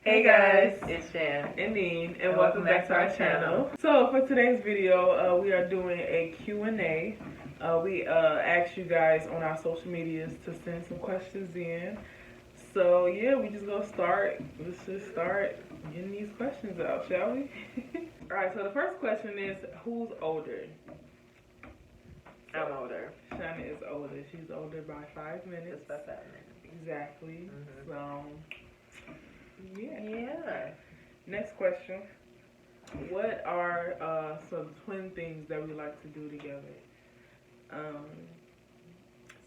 Hey guys, it's Shan and Nean, and welcome back to our channel. So for today's video, we are doing a Q&A. We asked you guys on our social medias to send some questions in. So yeah, we just gonna start. Let's just start getting these questions out, shall we? Alright, so the first question is, who's older? I'm older. Shan is older. She's older by 5 minutes. Just by 5 minutes. Exactly. So yeah. Next question. What are some twin things that we like to do together?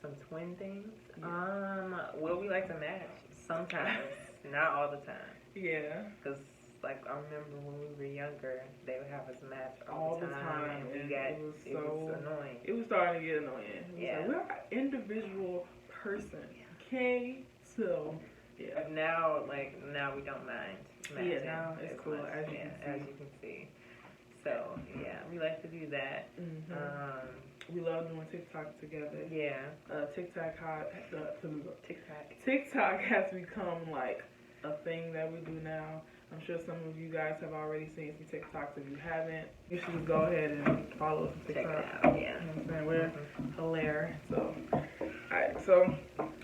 Some twin things? Yeah. Well, we like to match sometimes, not all the time. Yeah. Because, like, I remember when we were younger, they would have us match all the time. And it was annoying. It was starting to get annoying. Yeah. Like, we're an individual person. Okay? So, yeah. But now we don't mind matching. Yeah, now it's cool, much, as you can see. So, yeah, we like to do that. Mm-hmm. We love doing TikTok together. Yeah. TikTok has become like a thing that we do now. I'm sure some of you guys have already seen some TikToks. If you haven't, you should just go ahead and follow us on TikTok. Check it out, yeah. You know what I'm saying? We're hilarious. So, alright, so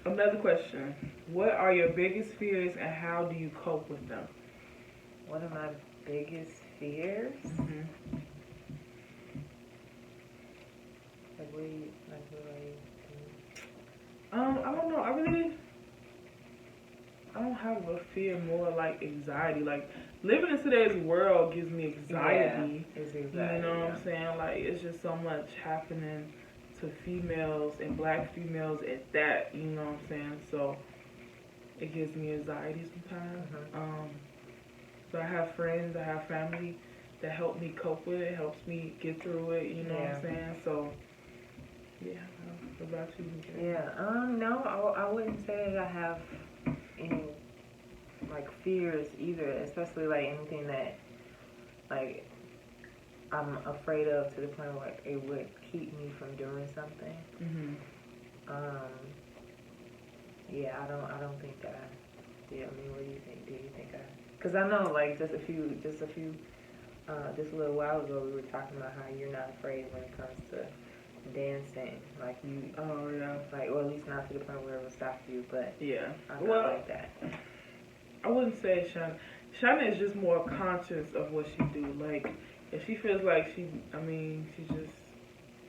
another question. What are your biggest fears and how do you cope with them? What are my biggest fears? I don't know. I don't have a fear, more like anxiety. Like, living in today's world gives me anxiety. Yeah, it's anxiety. You know what I'm saying? Like, it's just so much happening to females and black females at that, you know what I'm saying? So, it gives me anxiety sometimes. So I have friends, I have family that help me cope with it, helps me get through it, you know what I'm saying? So, yeah. What about you? Yeah, no, I wouldn't say that I have any, like, fears either, especially, like, anything that, like, I'm afraid of to the point where it would keep me from doing something. Yeah, I don't think I did. I mean, what do you think? Do you think because I know, like, just a little while ago, we were talking about how you're not afraid when it comes to dancing, like you. Oh yeah. Like, or at least not to the point where it would stop you, but yeah, I'm not like that. I wouldn't say Shan is just more conscious of what she do. Like, if she feels like she just,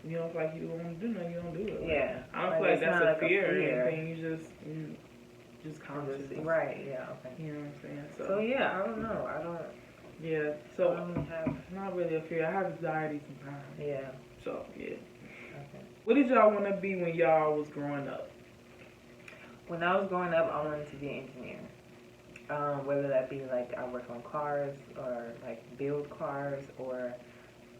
you know, like you don't want to do nothing, you don't do it. Like, yeah. I don't feel like that's a fear or anything. You just conscious. Right. Yeah. Okay. You know what I'm saying? So yeah, I don't know. I don't. Yeah. So I don't have. Not really a fear. I have anxiety sometimes. Yeah. So yeah. Okay. What did y'all want to be when y'all was growing up? When I was growing up, I wanted to be an engineer. Whether that be like I work on cars or like build cars, or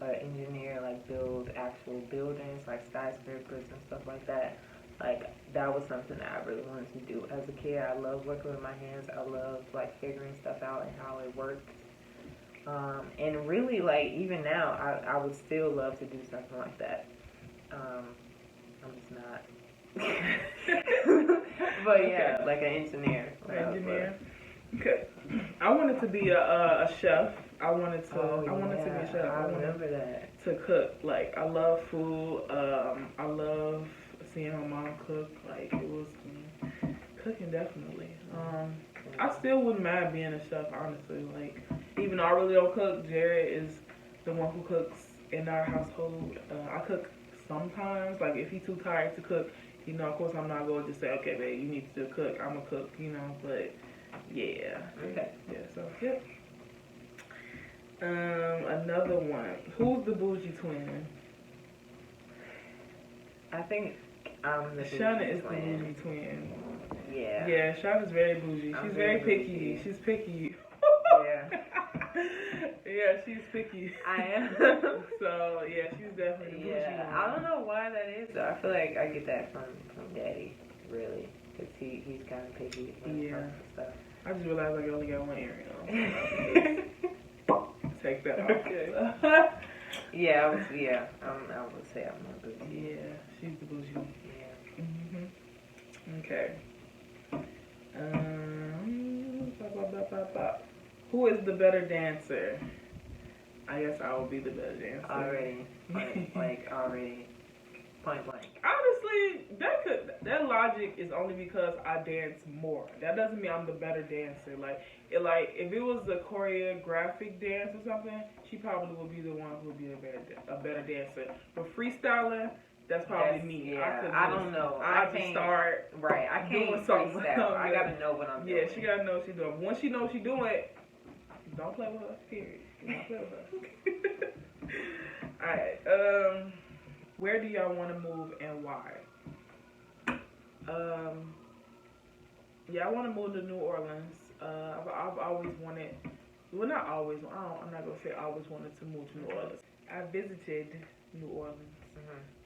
engineer, like build actual buildings like skyscrapers and stuff like that. Like, that was something that I really wanted to do. As a kid, I loved working with my hands. I loved like figuring stuff out and how it worked. And really, like, even now, I would still love to do something like that. I'm just not. But yeah, like an engineer. Okay. I wanted to be a chef. I wanted to be a chef. I remember that. To cook. Like, I love food. I love seeing my mom cook. Like, it was cooking, definitely. I still wouldn't mind being a chef, honestly. Like, even though I really don't cook, Jared is the one who cooks in our household. I cook sometimes. Like, if he's too tired to cook, you know, of course I'm not going to just say, okay, babe, you need to cook. I'm a cook, you know, but yeah. Okay. Yeah, so, yeah. Another one. Who's the bougie twin? I think I'm the bougie Shan is twin. the bougie twin. Yeah. Yeah, Shan is very bougie. I'm She's very picky. bougie. She's picky. Yeah. Yeah, she's picky. I am. So, yeah, she's definitely the bougie one. I don't know why that is, though. I feel like I get that from Daddy, really. Because he's kind of picky when it comes to stuff. I just realized I only got one earring on. Take that off. Okay. I would say I'm more bougie. Yeah, she's the bougie one. Yeah. Okay. Who is the better dancer? I guess I will be the better dancer. Already, already, point blank. Honestly, that logic is only because I dance more. That doesn't mean I'm the better dancer. Like if it was a choreographic dance or something, she probably would be the one who would be a better dancer. But freestyling, that's probably me. Yeah, I don't know. I just start I can't doing something. I gotta know what I'm doing. Yeah, she gotta know what she's doing. Once she knows what she's doing, don't play with her. Period. Don't play with her. All right. Where do y'all want to move and why? Yeah, I want to move to New Orleans. I've always wanted. Well, not always. I'm not gonna say I always wanted to move to New Orleans. I visited New Orleans.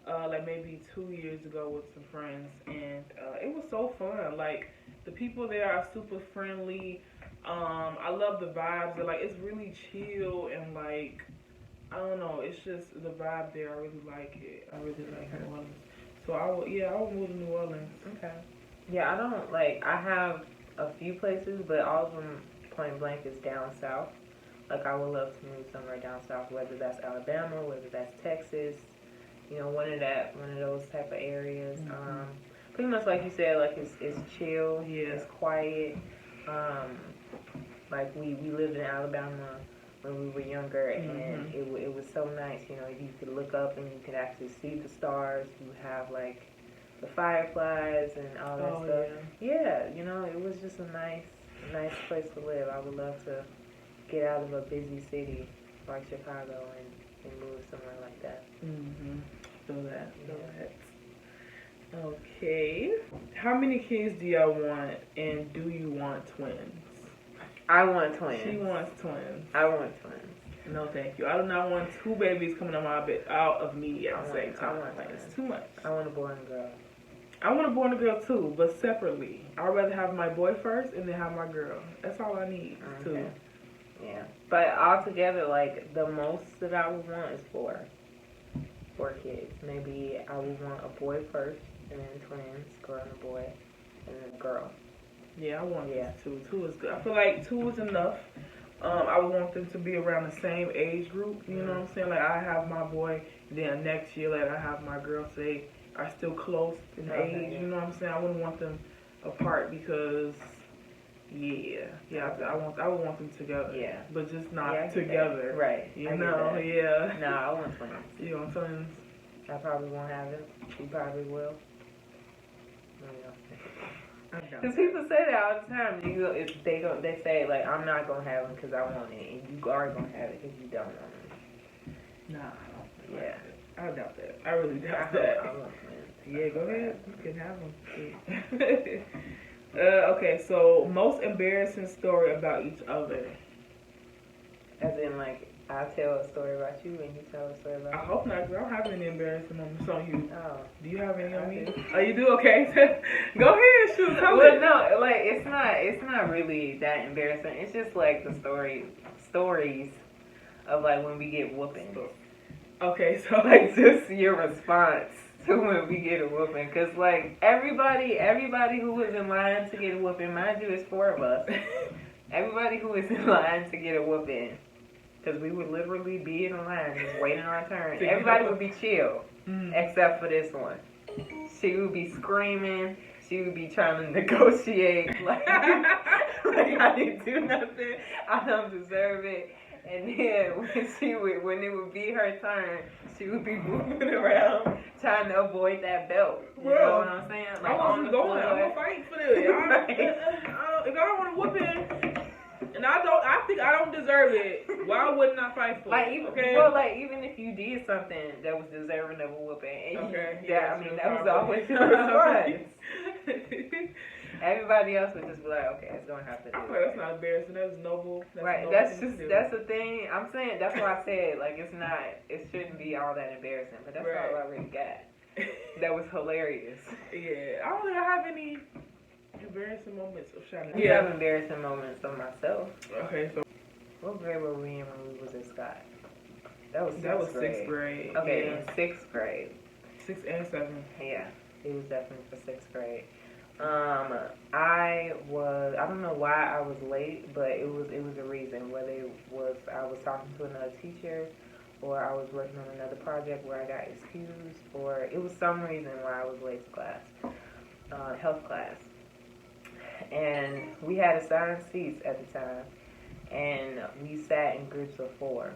Like maybe 2 years ago with some friends, and it was so fun. Like the people there are super friendly. I love the vibes. They're like it's really chill and like I don't know. It's just the vibe there. I really like it. I really like New Orleans. So I will move to New Orleans. Okay. Yeah, I don't like. I have a few places, but all of them point blank is down south. Like I would love to move somewhere down south, whether that's Alabama, whether that's Texas. You know, one of those type of areas. Pretty much like you said, like it's chill, it's quiet. Like we lived in Alabama when we were younger, and it was so nice. You know, you could look up and you could actually see the stars. You have like the fireflies and all that stuff. Yeah, you know, it was just a nice place to live. I would love to get out of a busy city like Chicago and move somewhere like that. Feel that. Okay. How many kids do y'all want, and do you want twins? I want twins. She wants twins. I want twins. No, thank you. I do not want two babies coming out of me at the same time. It's too much. I want a boy and a girl. I want a boy and a girl too, but separately. I'd rather have my boy first and then have my girl. That's all I need. Too. Yeah, but altogether, like the most that I would want is four kids. Maybe I would want a boy first, and then twins, girl and a boy, and then a girl. Yeah, I want two. Two is good. I feel like two is enough. I would want them to be around the same age group. You know what I'm saying? Like I have my boy, then next year, like I have my girl. So they are still close in age. You know what I'm saying? I wouldn't want them apart because. I would want them together. Yeah. But just not together. Right. You know, yeah. No, I want twins. You want twins? I probably won't have it. She probably will. Because people say that all the time. They say like I'm not gonna have them because I want it, and you are gonna have it because you don't want it. Nah. Yeah. I doubt that. I really doubt that. I want twins. Yeah, go ahead. You can have them. Okay, so most embarrassing story about each other. As in, like, I tell a story about you and you tell a story about me? I hope not, because I don't have any embarrassing moments on you. Oh. Do you have any on me? Oh, you do? Okay. Go ahead, shoot. Tell it. No, like, it's not really that embarrassing. It's just, like, the stories of, like, when we get whooping. Okay, so. Like, just your response to when we get a whooping, because like everybody who was in line to get a whooping, mind you, it's 4 of us. Everybody who was in line to get a whooping, because we would literally be in a line just waiting our turn. Everybody would be chill, except for this one. She would be screaming. She would be trying to negotiate like I didn't do nothing. I don't deserve it. And then when it would be her turn, she would be moving around trying to avoid that belt. You know what I'm saying? Like I'm gonna fight for this. If I don't want to whoop it, and I think I don't deserve it, why wouldn't I fight for it? Well, like even if you did something that was deserving of a whooping, that was always your response. Everybody else would just be like, okay, it's gonna have to do. I feel like that's not embarrassing. That's noble. That's the thing. I'm saying that's why I said like it shouldn't be all that embarrassing, but that's all I really got. That was hilarious. Yeah, I don't think I have any embarrassing moments of Shan. I have embarrassing moments of myself. Okay, so what grade were we in when we was in Scott? That was 6th grade. Okay, in 6th grade. 6th and 7th. Yeah, it was definitely for 6th grade. I don't know why I was late, but it was a reason. Whether it was I was talking to another teacher, or I was working on another project where I got excused, or it was some reason why I was late to class, health class. And we had assigned seats at the time, and we sat in groups of 4.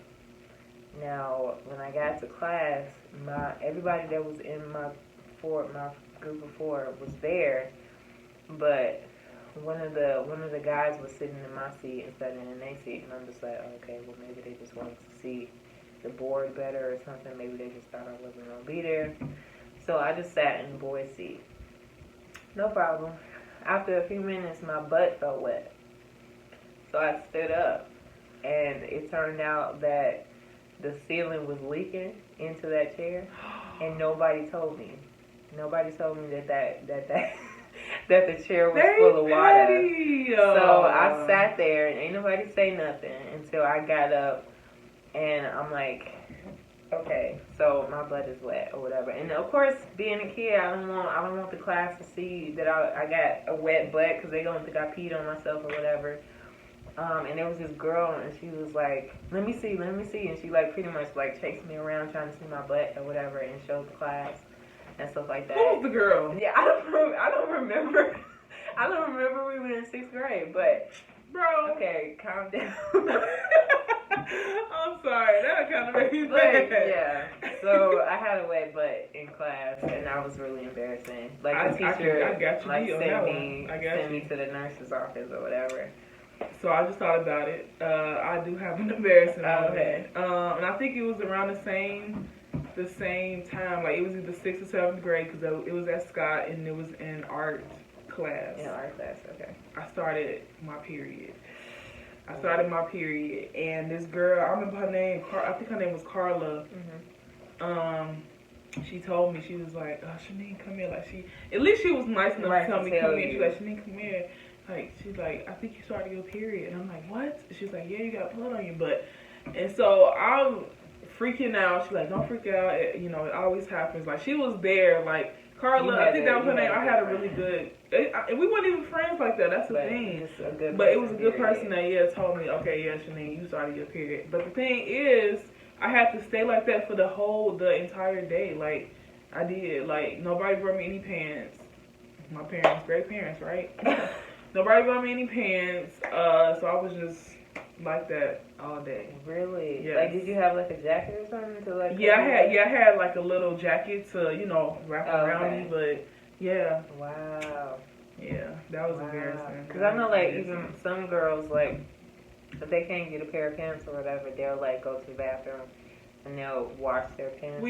Now, when I got to class, everybody that was in my group of 4 was there, but one of the guys was sitting in my seat instead of in their seat, and I'm just like, okay, well maybe they just wanted to see the board better or something. Maybe they just thought I wasn't gonna be there. So I just sat in the boys' seat. No problem. After a few minutes, my butt felt wet, so I stood up, and it turned out that the ceiling was leaking into that chair, and nobody told me. Nobody told me that that the chair was full of water. So I sat there and ain't nobody say nothing until I got up, and I'm like, okay, so my butt is wet or whatever. And of course, being a kid, I don't want the class to see that I got a wet butt because they don't think I peed on myself or whatever. And there was this girl, and she was like, let me see, and she like pretty much like chased me around trying to see my butt or whatever, and showed the class and stuff like that. Who was the girl? Yeah, I don't remember. I don't remember. We were in 6th grade, but bro, okay, calm down. I'm sorry, that kind of made me mad. Yeah, so I had a wet butt in class, and that was really embarrassing. Like the teacher, I got you like sent me to the nurse's office or whatever. So I just thought about it. I do have an embarrassing moment. Okay. And I think it was around the same time. Like it was either 6th or 7th grade because it was at Scott and it was in art class. In art class, okay. I started my period. And this girl, I remember her name. I think her name was Carla. Mm-hmm. She told me, she was like, Shan&Nean, come here. Like at least she was nice enough to tell me, come here. She's like, Shan&Nean, come here. Like, she's like, I think you started your period. And I'm like, what? She's like, yeah, you got blood on your butt. And so I'm freaking out. She's like, don't freak out. It always happens. Like, she was there. Like, Carla, I think that was her name. I had a really good, and we weren't even friends like that. That's the thing. But it was a good person that, told me, okay, yeah, Shan&Nean, you started your period. But the thing is, I had to stay like that for the entire day. Like, I did. Like, nobody brought me any pants. My parents, great parents, right? Nobody bought me any pants, so I was just like that all day. Really? Yes. Like, did you have like a jacket or something to like? Yeah, I had like a little jacket to wrap around me, but yeah. Wow. Yeah, that was embarrassing. Because I know like even some girls like if they can't get a pair of pants or whatever, they'll like go to the bathroom and they'll wash their pants.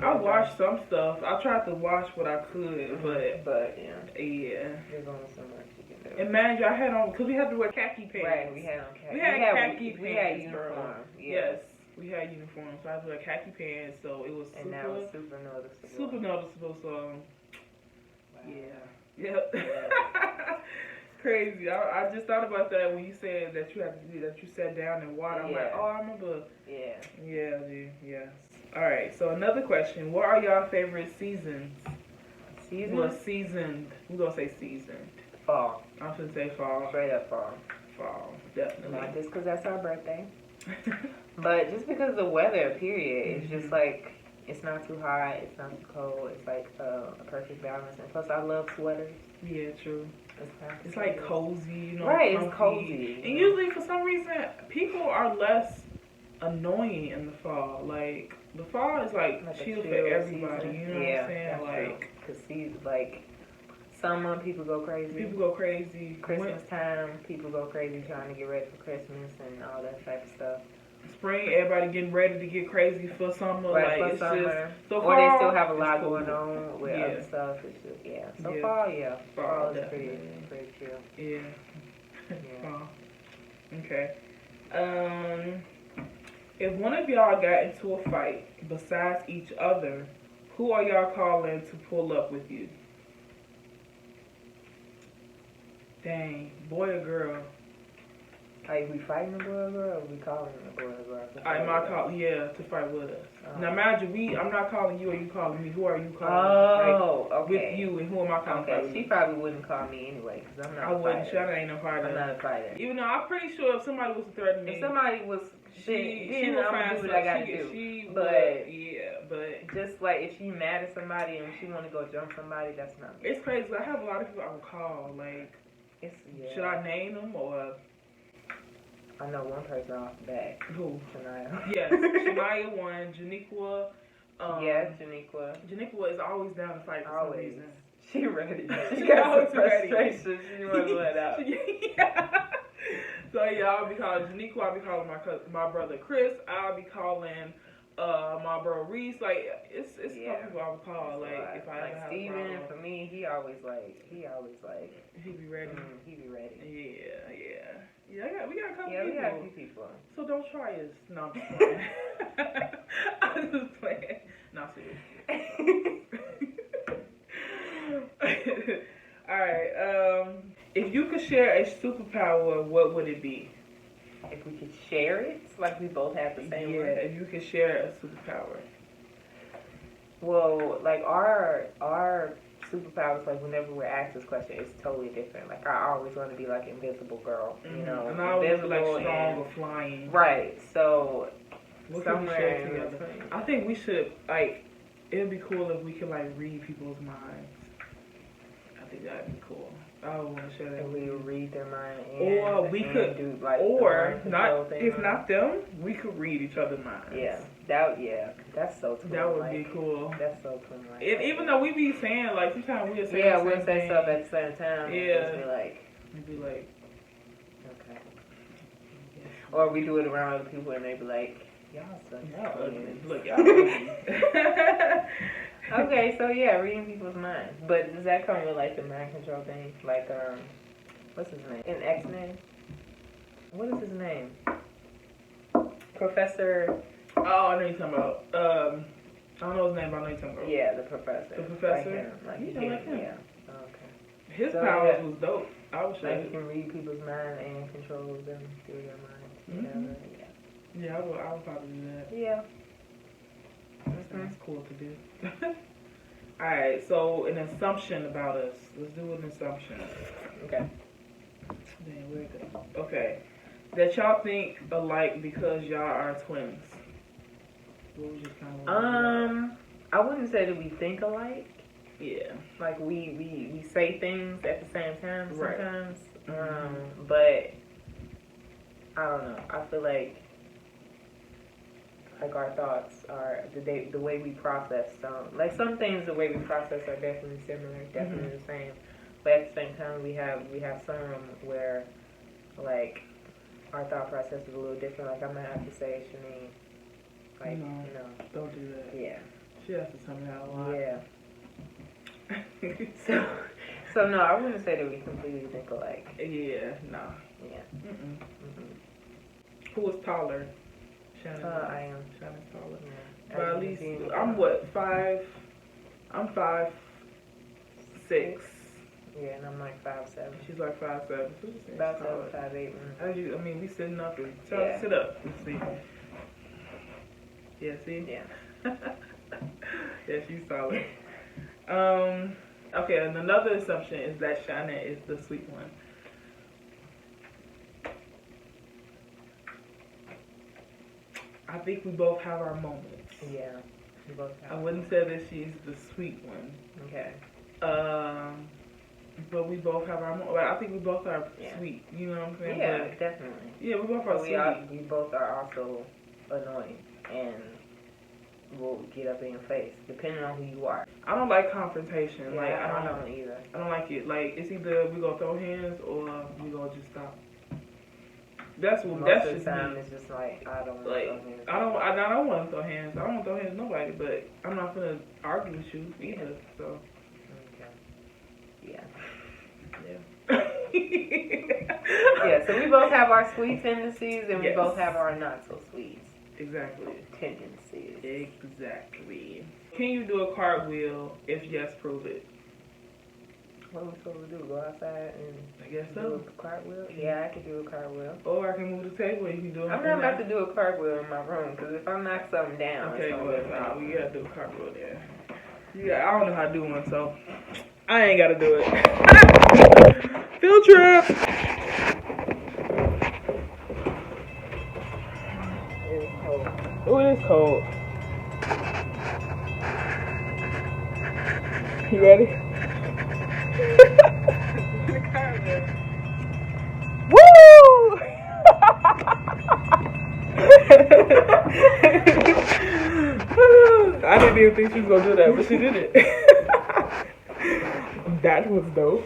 I washed some stuff. I tried to wash what I could, but yeah, there's only so much you can do. And mind you, I had on because we had to wear khaki pants. Right, we had on khaki. We had khaki pants. We had uniform. Yes, we had uniforms. So I had to wear khaki pants, so it was that was super noticeable. Super noticeable. So wow. Yep. Crazy. I just thought about that when you said that you sat down in water. I'm like, oh, I remember. Yeah. Yeah, dude. Yes. All right. So another question: what are y'all favorite seasons? Well, seasoned. We're gonna say seasoned. Fall. I'm gonna say fall. Straight up fall. Fall, definitely. Not just because that's our birthday, but just because the weather. Period. It's just like it's not too hot. It's not too cold. It's like a perfect balance. And plus, I love sweaters. Yeah, true. It's like cozy, Right, comfy. it's cozy. And usually, for some reason, people are less annoying in the fall. Like, the fall is like chill for everybody. Season. You know what I'm saying? Like, because summer, people go crazy. Christmas time, people go crazy trying to get ready for Christmas and all that type of stuff. Spring, everybody getting ready to get crazy for summer. Right, like, for summer. So or fall, they still have a lot cool. going on with other stuff. It's just, So fall is pretty chill. Yeah. Fall. Okay. If one of y'all got into a fight besides each other, who are y'all calling to pull up with you? Dang, boy or girl? Like, we fighting the boy or girl, or we calling the boy or girl? I might call, to fight with us. Oh. Now, imagine I'm not calling you or you calling me. Who are you calling? Oh, like, okay. With you, and who am I calling? Okay, she probably wouldn't call me anyway, because I'm not a wouldn't. fighter. Shan ain't no fighter. I'm not a fighter. Even though I'm pretty sure if somebody was to threaten me, if somebody was, she then would I'm find gonna do what I gotta do. But just like if she mad at somebody and she want to go jump somebody, that's not me. It's crazy. I have a lot of people I would call. Like, should I name them or? I know one person off the bat. Who? Shania. Yes, Shania one. Janiqua. Yes, Janiqua. Janiqua is always down to fight for some reason. She ready. She got some frustration. She want to let out. So I'll be calling Janiqua. I'll be calling my brother Chris. I'll be calling my bro Reese. Like it's some people I would call. Like if I ever have Steven, a problem. for me, he always like. He be ready. He be ready. Yeah. We got a couple people. Yeah, we got a few people. So don't try us. No, I'm just playing. I'm just playing. Not serious. Alright, if you could share a superpower, what would it be? If we could share it, like we both have the same one? If you could share a superpower. Well, like our superpowers, like whenever we're asked this question, it's totally different. Like I always want to be like invisible girl, you know, and I always be like strong or flying. Right. So what somewhere in between. I think we should it'd be cool if we could read people's minds. I think that'd be cool. I would want to share that. And we would read their mind. Or we could do if not them, we could read each other's minds. Yeah. That's so cool. That would be cool. That's so cool. And even though we be saying sometimes we'll say we'll say stuff at the same time. Yeah. We'd be like, okay. Yeah. Or we do it around other people and they be like, y'all ugly. Look, y'all ugly. Okay, so reading people's minds. But does that come with the mind control thing? Like, what's his name? In X-Men? What is his name? Professor. Oh, I know you're talking about. I don't know his name, but I know you're talking about. Yeah, the professor. The professor? Like him. Yeah. Okay. His powers was dope. I was sure. He can read people's minds and control them through their minds. Mm-hmm. Yeah, I would probably do that. Yeah. That's cool to do. Alright, so an assumption about us. Let's do an assumption. Okay. Then where it go? Okay. That y'all think alike because y'all are twins. What was your kind of I wouldn't say that we think alike. Yeah. Like we say things at the same time sometimes. Right. But I don't know. I feel like our thoughts are the way we process some things, the way we process are definitely similar, definitely the same. But at the same time we have some where our thought process is a little different. Like I might have to say Shan&Nean. Don't do that. Yeah. She has to tell me that a lot. Yeah. So no, I wouldn't say that we completely think alike. Yeah, no. Yeah. Who is taller? Shan&Nean. I am. Shannon's taller. Yeah. But at least I'm what, 5? I'm 5'6". Yeah, and I'm 5'7". She's 5'7". So 5'7", 5'8". I mean, we sitting up and sit up. Let's see. Yeah, see? Yeah. Yeah, she's solid. Okay, and another assumption is that Shan&Nean is the sweet one. I think we both have our moments. Yeah, we both have. I wouldn't say that she's the sweet one. Okay. But we both have our moments. I think we both are sweet. You know what I'm saying? Yeah, definitely. Yeah, we both are sweet. We both are also annoying and will get up in your face, depending on who you are. I don't like confrontation. Yeah, I don't either. I don't like it. It's either we gonna throw hands or we gonna just stop. That's what. Most of the time, it's just I don't want to throw hands. I don't want to throw hands. I don't want to throw hands with nobody, but I'm not gonna argue with you either. So. Okay. Yeah. Yeah. So we both have our sweet tendencies, and we both have our not so sweet. Exactly. Tendencies. Exactly. Can you do a cartwheel? If yes, prove it. What are we supposed to do? Go outside and I guess do so. a cartwheel? Yeah, I can do a cartwheel. Or I can move the table and you can do it. I'm not about to do a cartwheel in my room because if I knock something down, Okay, it's gonna well, be a problem. we gotta do a cartwheel there. Yeah, I don't know how to do one, so I ain't gotta do it. Field trip! It's cold. Oh, it is cold. You ready? The cartwheel. Woo! I didn't even think she was gonna do that, but she did it. That was dope.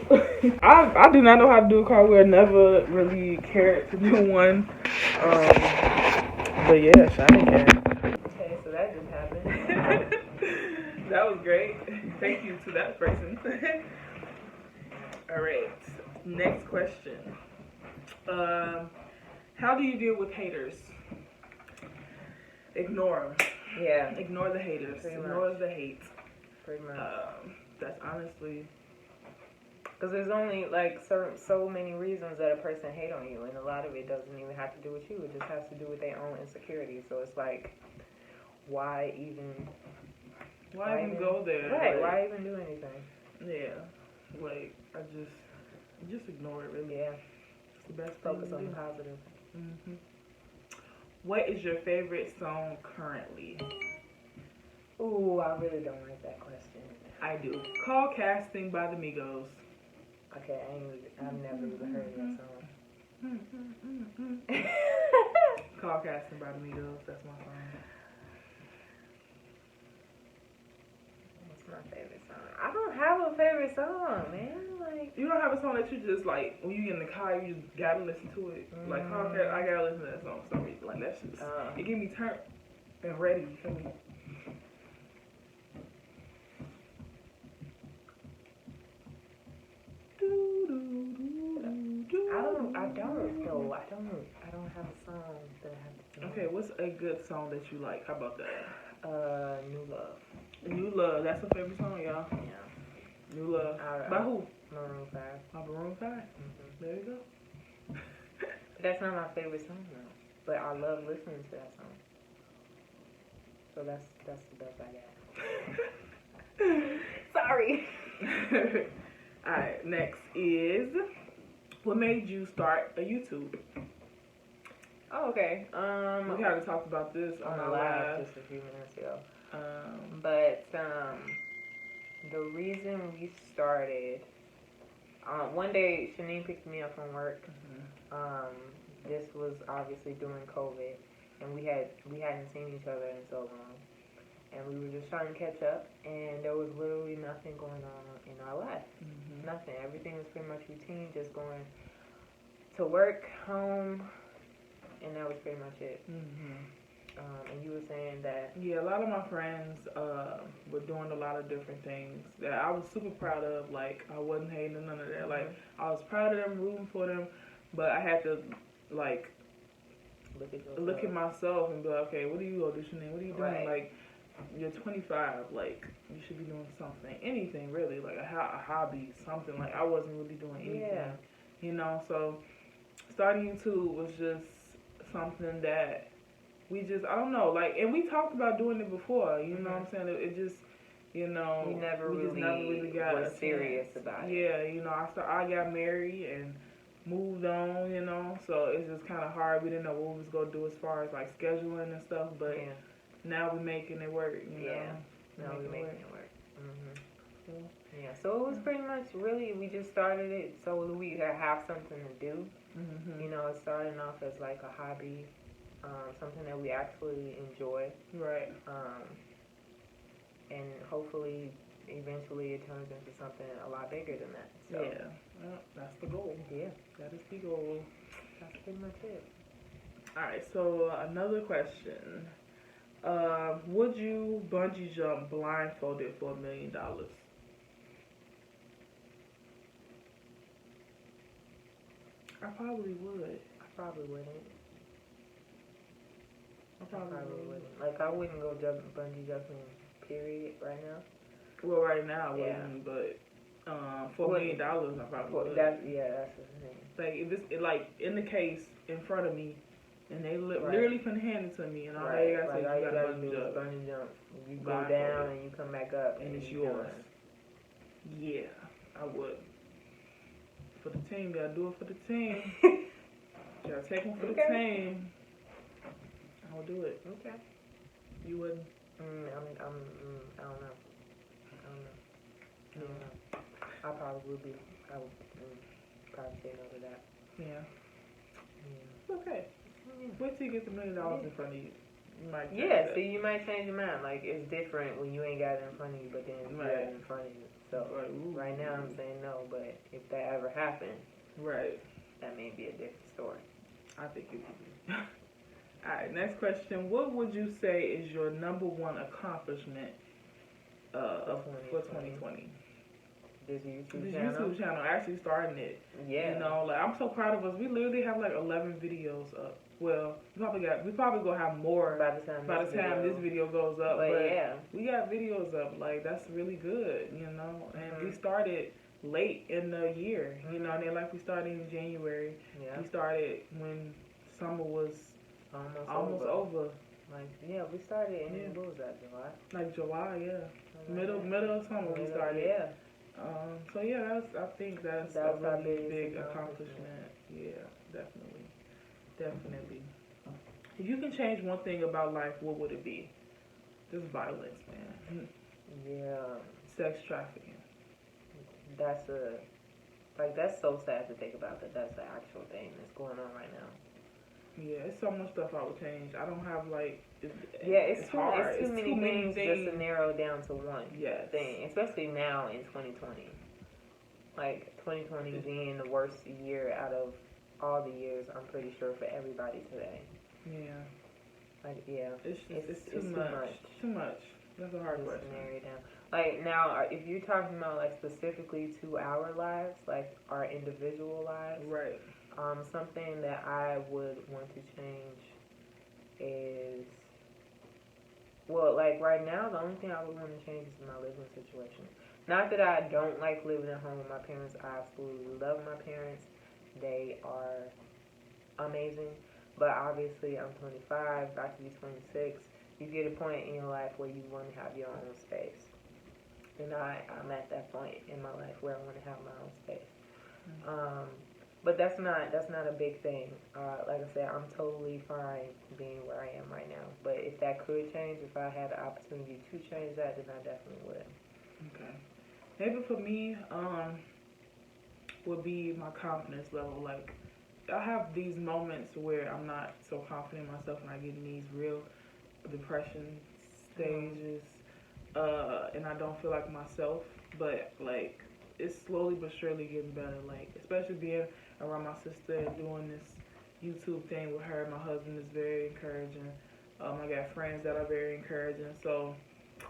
I do not know how to do a cartwheel. Never really cared to do one. But yeah, Shan can. Okay, so that just happened. That was great. Thank you to that person. All right. Next question. How do you deal with haters? Ignore them. Yeah. Ignore the haters. Pretty Ignore much. the hate. Pretty much. That's honestly. Because there's only like so many reasons that a person hate on you, and a lot of it doesn't even have to do with you. It just has to do with their own insecurities. So it's like, why even Go there? Right? Like, why even do anything? Yeah. Like I just ignore it. Really. Yeah. It's the best. Focus thing to on do. the positive. Mm-hmm. What is your favorite song currently? Ooh, I really don't like that question. I do. Call Casting by the Migos. Okay, I've never even heard of that song. Call Casting by the Migos. That's my song. What's my favorite song? I don't have a favorite song, man. Like, you don't have a song that you just like when you get in the car, you just gotta listen to it. Like Call Casting, I gotta listen to that song for some reason. Like that's just it get me turned and ready. You feel me? I don't have a song that I have to do. Okay, what's a good song that you like? How about that? New Love. New Love. That's a favorite song, y'all. Yeah. New Love. By who? Maroon 5. By Maroon 5. There you go. That's not my favorite song though, but I love listening to that song. So that's the best I got. Sorry. Alright, next is what made you start a YouTube? Oh, okay. We kind of talked about this on our live just a few minutes ago. But the reason we started, one day Shan&Nean picked me up from work. This was obviously during COVID, and we hadn't seen each other in so long, and we were just trying to catch up, and there was literally nothing going on in our life. Nothing. Everything was pretty much routine, just going to work, home, and that was pretty much it. And you were saying that... Yeah, a lot of my friends were doing a lot of different things that I was super proud of. Like, I wasn't hating none of that. Like, I was proud of them, rooting for them, but I had to, like, look at myself and be like, okay, what are you auditioning? What are you doing? Right. Like, you're 25. Like, you should be doing something. Anything, really. Like, a hobby, something. Like, I wasn't really doing anything. Yeah. You know, so starting YouTube was just something that we just, I don't know, like, and we talked about doing it before, you know what I'm saying? It just, you know, we never really got was serious about it. Yeah, you know, I got married and moved on, you know, so it's just kind of hard. We didn't know what we was going to do as far as, like, scheduling and stuff, but now we're making it work, you know? Now we're making it work. Yeah, so it was pretty much really, we just started it so we could have something to do. You know, it started off as like a hobby, something that we actually enjoy. Right. And hopefully, eventually it turns into something a lot bigger than that. So, yeah, well, that's the goal. Yeah. That is the goal. That's pretty much it. Alright, so another question. Would you bungee jump blindfolded for $1 million? I probably would. I probably wouldn't. I probably wouldn't. Like, I wouldn't go bungee jumping, period, right now. Well, right now I wouldn't, but $4 million, I probably would. That's the thing. Like if it's like in the case in front of me, and they literally finna hand it to me, and all Right. you gotta say, All you gotta do is jump. bungee jump. You go down and you come back up, and it's yours. Yeah, I would. For the team, gotta do it for the team. Gotta take one for the team. I would do it. Okay. You wouldn't? I don't know. I probably would be. I would probably say no to that. Yeah. Okay. Wait till you get the $1 million in front of you. You might see, you might change your mind. Like, it's different when you ain't got it in front of you, but then you got it in front of you. So, right now I'm saying no, but if that ever happened, that may be a different story. I think it would be. Alright, next question. What would you say is your #1 accomplishment for 2020? This YouTube channel, actually starting it. Yeah. You know, like, I'm so proud of us. We literally have like 11 videos up. Well, we probably gonna have more by the time this video goes up. But we got videos up. Like, that's really good, you know. And we started late in the year, you know. And then, like, we started in January. Yeah. We started when summer was almost over. Like, we started in what was that, July? Like July, middle of summer we started. Yeah. So I think that's a really big accomplishment. Yeah, definitely. If you can change one thing about life, what would it be? Just violence, man. Yeah. Sex trafficking. That's so sad to think about that's the actual thing that's going on right now. Yeah, it's so much stuff I would change. I don't have like. It's hard. It's too many things just to narrow down to one thing, especially now in 2020. Like 2020 being the worst year out of all the years, I'm pretty sure, for everybody today. Yeah. Like it's too much. Too much. That's a hard question. Narrow it down. Like now, if you're talking about like specifically to our lives, like our individual lives, right? Something that I would want to change is, well, like right now, the only thing I would want to change is my living situation. Not that I don't like living at home with my parents. I absolutely love my parents. They are amazing. But obviously, I'm 25, about to be 26. You get a point in your life where you want to have your own space. And I'm at that point in my life where I want to have my own space. But that's not a big thing. Like I said, I'm totally fine being where I am right now. But if that could change, if I had the opportunity to change that, then I definitely would. Okay. Maybe for me, would be my confidence level. Like, I have these moments where I'm not so confident in myself, and I get in these real depression stages, and I don't feel like myself. But like, it's slowly but surely getting better. Like, especially being around my sister and doing this YouTube thing with her. My husband is very encouraging. I got friends that are very encouraging. So,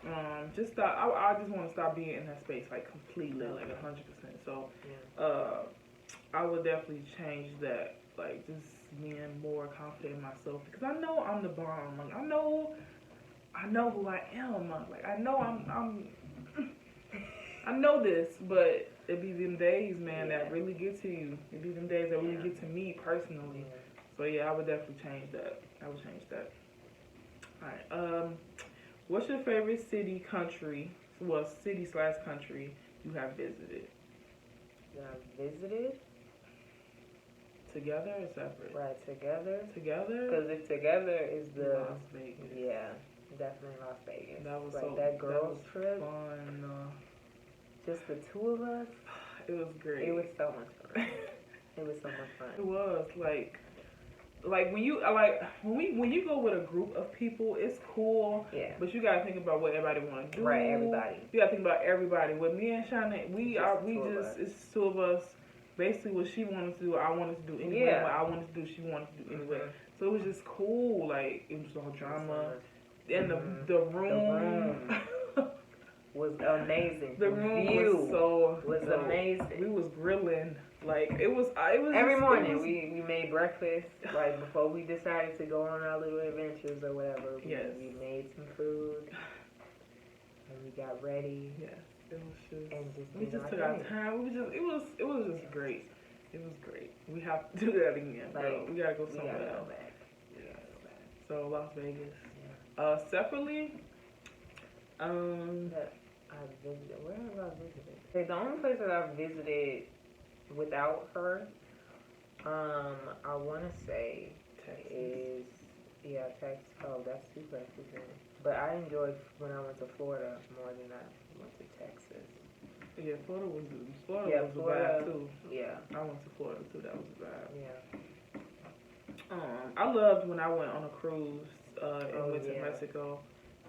I just want to stop being in that space, like, completely, like 100%. So, I would definitely change that, like, just being more confident in myself, because I know I'm the bomb. Like, I know who I am. Like, I know I know this, but it be them days, man, that really get to you. It be them days that really get to me personally. So I would definitely change that. I would change that. All right. What's your favorite city, country? Well, city/country you have visited? Together or separate? Right, together. Together? Because if together is the Las Vegas. Yeah, definitely Las Vegas. That was like that girls trip. Fun. Just the two of us. It was great. It was so much fun. It was so much fun. It was like when you when you go with a group of people, it's cool. Yeah. But you gotta think about what everybody want to do. Right, everybody. You gotta think about everybody. With me and Shan, it's two of us. Basically, what she wanted to do, I wanted to do anyway. Yeah. What I wanted to do, she wanted to do anyway. So it was just cool. Like, it was all drama. And the room was amazing. The room was amazing. We was grilling. Like, it was every morning we made breakfast. Like, before we decided to go on our little adventures or whatever. We made some food and we got ready. Yes. It was just, and just we just took our time. It was just great. It was great. We have to do that again, bro. We gotta go somewhere else. Yeah. So Las Vegas. Yeah. Separately, that I visited. Where have I visited? Okay, the only place that I've visited without her, I want to say Texas. is Texas. Oh, that's too places. But I enjoyed when I went to Florida more than I went to Texas. Yeah, Florida was a vibe too. Yeah, I went to Florida too. That was a vibe. Yeah. I loved when I went on a cruise and went to Mexico,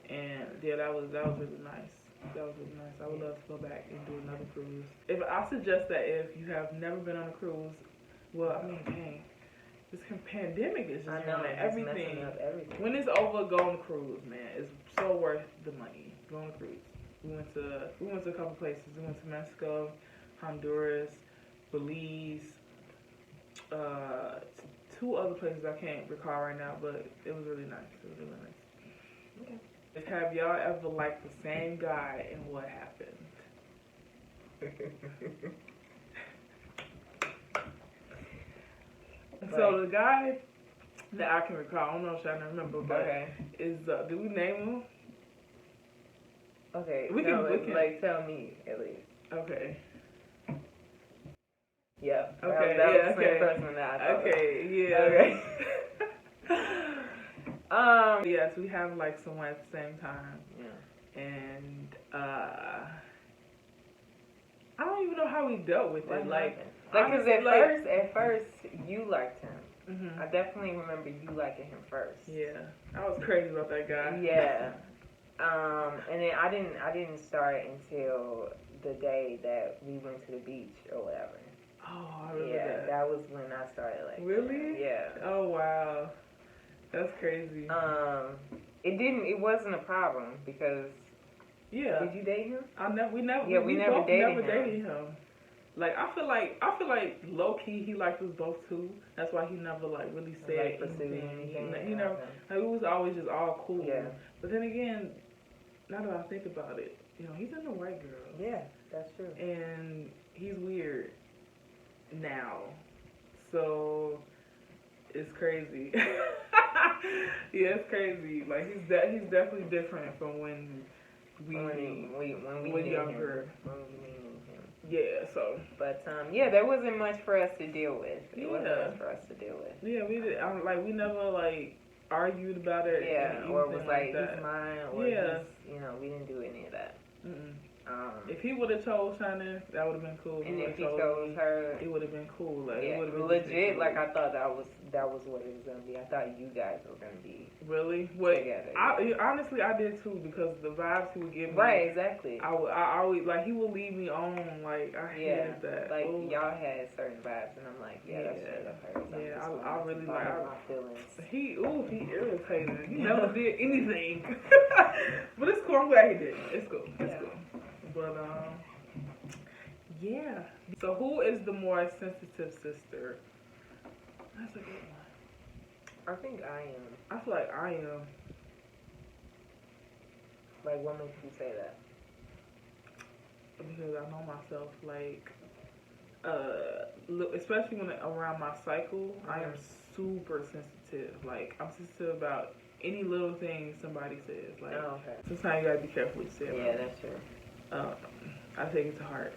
and that was really nice. That was really nice. I would love to go back and do another cruise. If I suggest that if you have never been on a cruise, well, I mean, dang, this pandemic is just ruining everything. When it's over, go on a cruise, man. It's so worth the money. Go on a cruise. We went to a couple places. We went to Mexico, Honduras, Belize, two other places I can't recall right now, but it was really nice. It was really nice. Okay. Have y'all ever liked the same guy and what happened? So the guy that I can recall, I don't know if I remember, but is did we name him? Okay, we can like tell me at least. Okay. Yeah. Okay. That was the same person that I thought. Okay. Yeah. Okay. Yes, we have like someone at the same time. Yeah. And I don't even know how we dealt with it. Like, because at first you liked him. Mm-hmm. I definitely remember you liking him first. Yeah, I was crazy about that guy. Yeah. And then I didn't start until the day that we went to the beach or whatever. Oh, I remember that. Yeah, that was when I started like. Really? Yeah. Oh wow, that's crazy. It wasn't a problem because. Yeah. Did you date him? We never dated him. Like I feel like low key he liked us both too. That's why he never like really said anything. He never. Like, it was always just all cool. Yeah. But then again, now that I think about it, he's into white girls. Yeah, that's true. And he's weird now, so it's crazy. Yeah, it's crazy. Like he's definitely different from when we were younger. Yeah, so. But, there wasn't much for us to deal with. It wasn't much for us to deal with. Yeah, we did. We never, argued about it. Yeah, or it was like he's mine, or we didn't do any of that. Mm-mm. If he would have chose Shan&Nean, that would have been cool. And if he chose her, it would have been cool. Like, yeah, it would have been legit. Like I thought that was what it was gonna be. I thought you guys were gonna be really together. Honestly, I did too because the vibes he would give me. Right, exactly. I always he would leave me on. Like I hated that. Like y'all had certain vibes, and I'm like, that's straight up hers. Yeah, I really like my feelings. He irritated. He never did anything. But it's cool. I'm glad he did. It's cool. It's cool. But, yeah. So who is the more sensitive sister? That's a good one. I think I am. I feel like I am. Like, what makes you say that? Because I know myself, especially when around my cycle, I am super sensitive. Like, I'm sensitive about any little thing somebody says. Like, sometimes you gotta be careful what you say. Yeah, that's true. I take it to heart.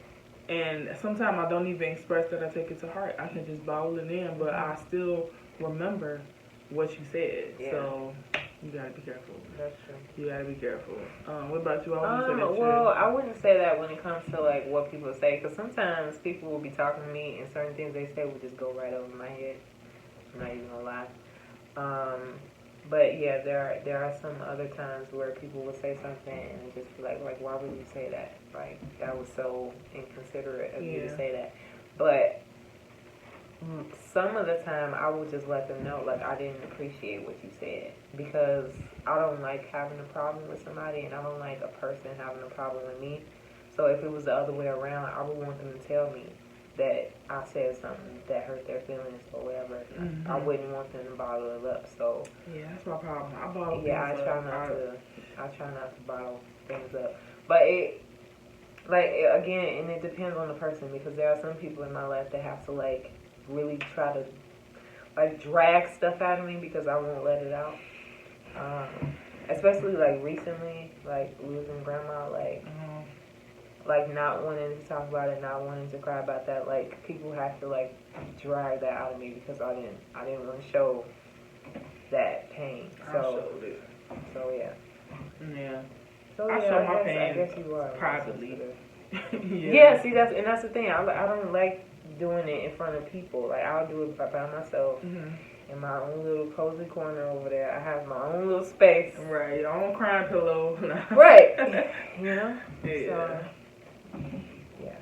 And sometimes I don't even express that I take it to heart. I can just bottle it in, but I still remember what you said. Yeah. So you gotta be careful. That's true. You gotta be careful. What about you? I wouldn't say that when it comes to what people say, because sometimes people will be talking to me and certain things they say will just go right over my head. I'm not even gonna lie. But yeah, there are some other times where people will say something and it just be like, why would you say that? Like, that was so inconsiderate of you to say that. But some of the time I will just let them know, I didn't appreciate what you said, because I don't like having a problem with somebody, and I don't like a person having a problem with me. So if it was the other way around, I would want them to tell me that I said something that hurt their feelings or whatever. I wouldn't want them to bottle it up. So yeah, that's my problem. I bottle I try not to bottle things up. But like, again, and it depends on the person, because there are some people in my life that have to, like, really try to, like, drag stuff out of me because I won't let it out. Especially, like, recently, like, losing grandma, like, not wanting to talk about it, not wanting to cry about that. Like, people have to, like, drag that out of me because I didn't want to show that pain. I showed it. So, yeah. Yeah. So, I yeah, show my pain I guess you are. privately. Yeah, see, that's the thing. I don't like doing it in front of people. Like, I'll do it by myself. Mm-hmm. In my own little cozy corner over there. I have my own little space. Right, your own crying pillow. Right. You know? Yeah. Yeah.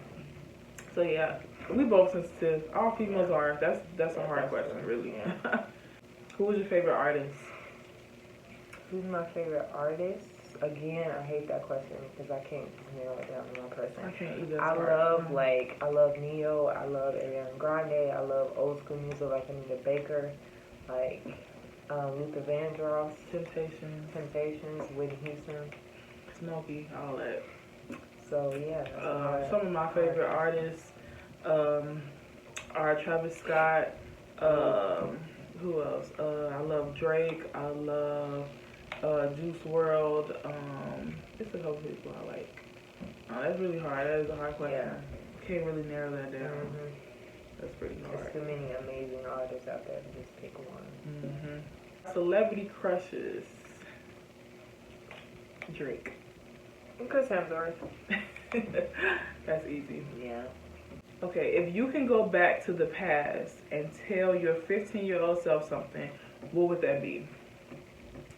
So yeah, we both sensitive. All females are. That's a hard question, really. Yeah. Who was your favorite artist? Who's my favorite artist? Again, I hate that question because I can't narrow it down to one person. I can't either. I love Neo. I love Ariana Grande. I love old school music like Anita Baker, like Luther Vandross, Temptations, Whitney Houston, Smokey, all that. So yeah. Some of my favorite artists are Travis Scott. Who else? I love Drake. I love Juice WRLD. It's a couple people I like. That's really hard. That is a hard question. Yeah. Can't really narrow that down. Mm-hmm. That's pretty hard. There's too many amazing artists out there to just pick one. Mm-hmm. Celebrity crushes. Drake. Chris Hemsworth. That's easy. Yeah. Okay, if you can go back to the past and tell your 15-year-old self something, what would that be?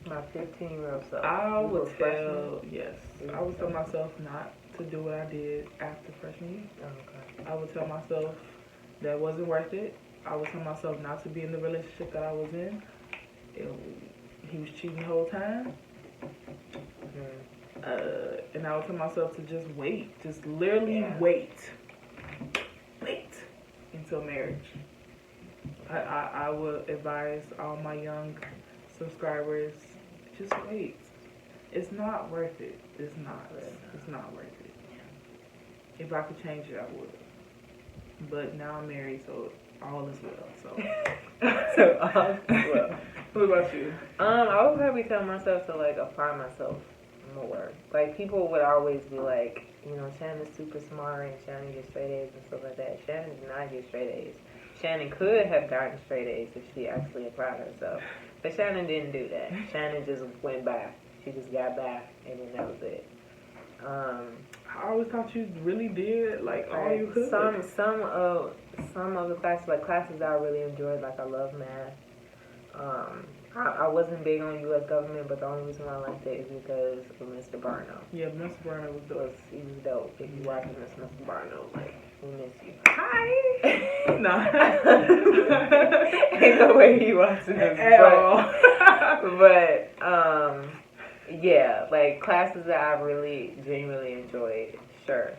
My 15-year-old self. I would tell myself not to do what I did after freshman year. Okay. I would tell myself that wasn't worth it. I would tell myself not to be in the relationship that I was in. He was cheating the whole time. And I would tell myself to just wait. Just literally wait until marriage. I would advise all my young subscribers, just wait. It's not worth it. It's not. It's not worth it. If I could change it, I would. But now I'm married, so all is well. So all is well. What about you? I would probably tell myself to like apply myself more. Like people would always be like, you know, Shannon's super smart and Shannon gets straight A's and stuff like that. Shannon did not get straight A's. Shannon could have gotten straight A's if she actually applied herself. But Shannon didn't do that. Shannon just went by. She just got by, and then that was it. I always thought you really did like all you could. Some of the classes, like classes I really enjoyed, like I love math. I wasn't big on U.S. government, but the only reason why I liked it is because of Mr. Barno. Yeah, Mr. Barno was dope. He was dope. If you watching this, Mr. Barno, like, we miss you. Hi! No. Ain't no way he watching this. At all. But, yeah, like, classes that I really genuinely enjoyed, sure.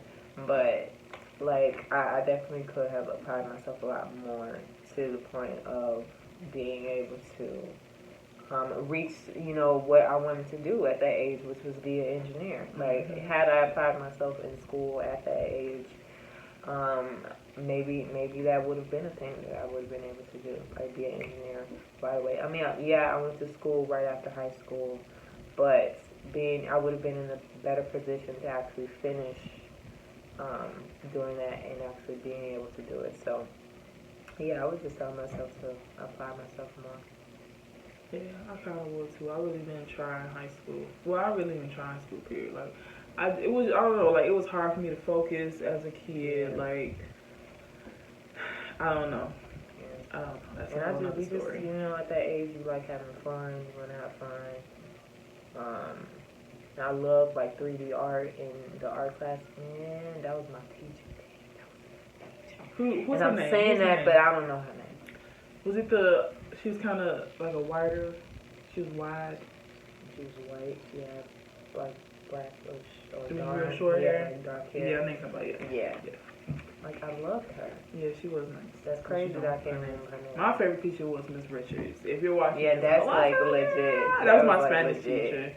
But, like, I definitely could have applied myself a lot more to the point of being able to reach, you know, what I wanted to do at that age, which was be an engineer. Like, had I applied myself in school at that age, maybe that would have been a thing that I would have been able to do, like be an engineer right away. I mean, I went to school right after high school, but I would have been in a better position to actually finish doing that and actually being able to do it. So, yeah, I would just tell myself to apply myself more. Yeah, I kind of would too. I really didn't try in high school. Well, I really didn't try in school, period. Like, it was hard for me to focus as a kid. Like, I don't know. Yeah. I don't know. That's a whole nother story. You know, at that age, you like having fun. You want to have fun. I love like 3D art in the art class. Man, that was my teacher. What's her name? I'm saying that, but I don't know her name. Was it she was kind of like a whiter, she was wide. She was white, yeah, like black or she dark. Was real short hair? Like dark hair. Yeah, I think somebody. Yeah. Like, I loved her. Yeah, she was nice. That's crazy that I can't remember her name. My favorite teacher was Miss Richards. If you're watching that's like legit. That was my Spanish teacher.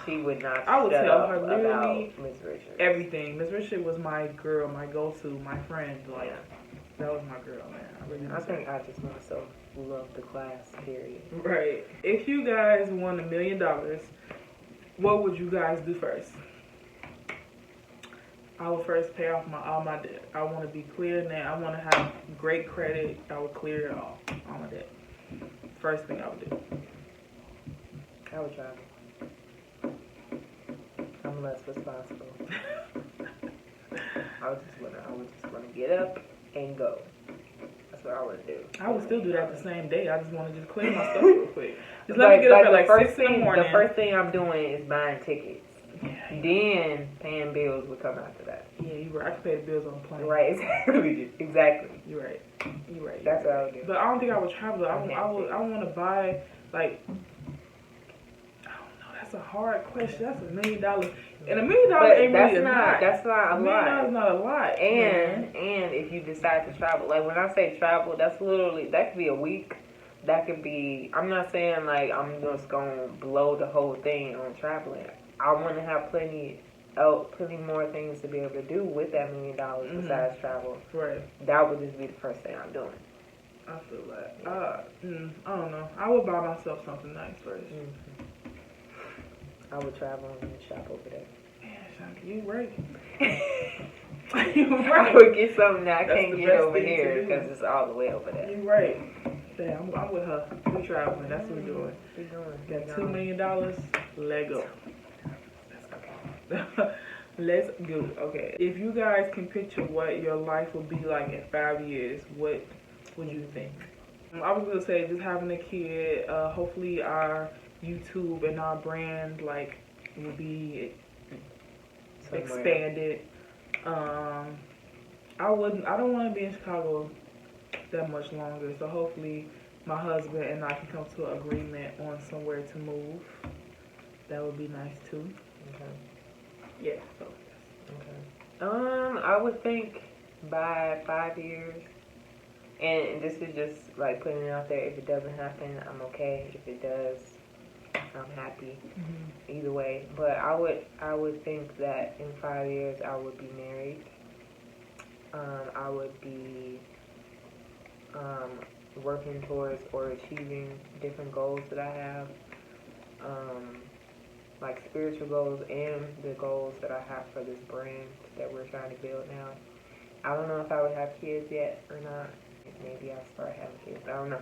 she would not I would shut tell up her literally about Miss Richards. everything. Miss Richard was my girl, my go-to, my friend. Like, Yeah. that was my girl, man. I think I just myself love the class, period. Right. If you guys won $1 million, what would you guys do first? I would first pay off all my debt. I want to be clear now. I want to have great credit. I would clear it all my debt. First thing I would do. I would travel. I'm less responsible. I would just wanna get up and go. That's what I would do. I would still do that the same day. I just want to just clear my stuff real quick. Just let me get up at like 6 in the morning. The first thing I'm doing is buying tickets. Yeah. Then paying bills would come after that. Yeah, you're right. I can pay the bills on the plane. Right, exactly. You're right. You're right. That's what I would do. But I don't think I would travel. I want to buy, like, I don't know. That's a hard question. That's $1 million. And $1 million ain't really a lot. That's not a lot. $1 million is not a lot. And if you decide to travel, like when I say travel, that's literally, that could be a week. That could be, I'm not saying like I'm just going to blow the whole thing on traveling. I want to have plenty more things to be able to do with that $1 million besides travel. Right. That would just be the first thing I'm doing. I feel that. I don't know. I would buy myself something nice first. I would travel and shop over there. Man, Shanky, you right. You right. I would get something that I That's can't the get best over thing to here do. because it's all the way over there. You right. Damn, I'm with her. We traveling. That's what we're doing. We're doing. Got $2 million. Let go. Let's go. Okay. If you guys can picture what your life will be like in 5 years, what would you think? I was gonna say just having a kid. Hopefully our YouTube and our brand like will be expanded. I don't want to be in Chicago that much longer. So hopefully my husband and I can come to an agreement on somewhere to move. That would be nice too. Okay. Yeah. So. Okay. I would think by 5 years, and this is just like putting it out there. If it doesn't happen, I'm okay. If it does, I'm happy. Either way, but I would think that in 5 years I would be married. I would be working towards or achieving different goals that I have. Like spiritual goals and the goals that I have for this brand that we're trying to build now. I don't know if I would have kids yet or not. Maybe I'll start having kids. I don't know.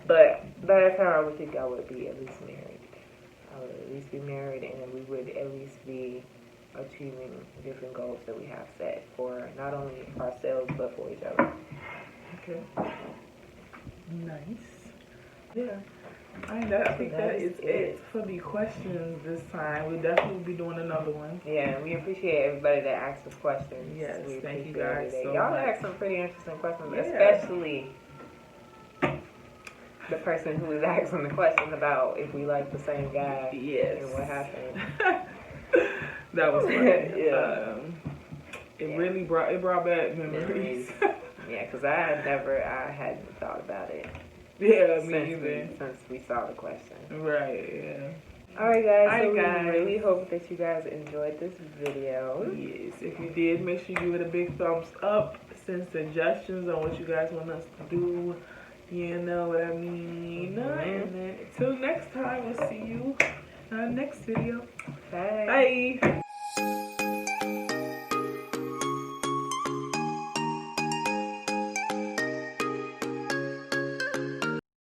But that's how I would think I would be at least married. I would at least be married, and we would at least be achieving different goals that we have set for not only ourselves but for each other. Okay. Nice. Yeah. I think that is it for the questions this time. We'll definitely be doing another one. Yeah, we appreciate everybody that asks us questions. Yes, we thank you guys so Y'all much. asked some pretty interesting questions, Yeah. especially the person who was asking the question about if we like the same guy. Yes. And what happened. That was funny. Yeah. It really brought back memories. Yeah, because I hadn't thought about it. Yeah, me either. Since we saw the question. Right, yeah. Alright guys, Alright, so guys. we really hope that you guys enjoyed this video. Yes, if you did, make sure you give it a big thumbs up. Send suggestions on what you guys want us to do. You know what I mean? And then until next time, we'll see you in our next video. Bye. Bye.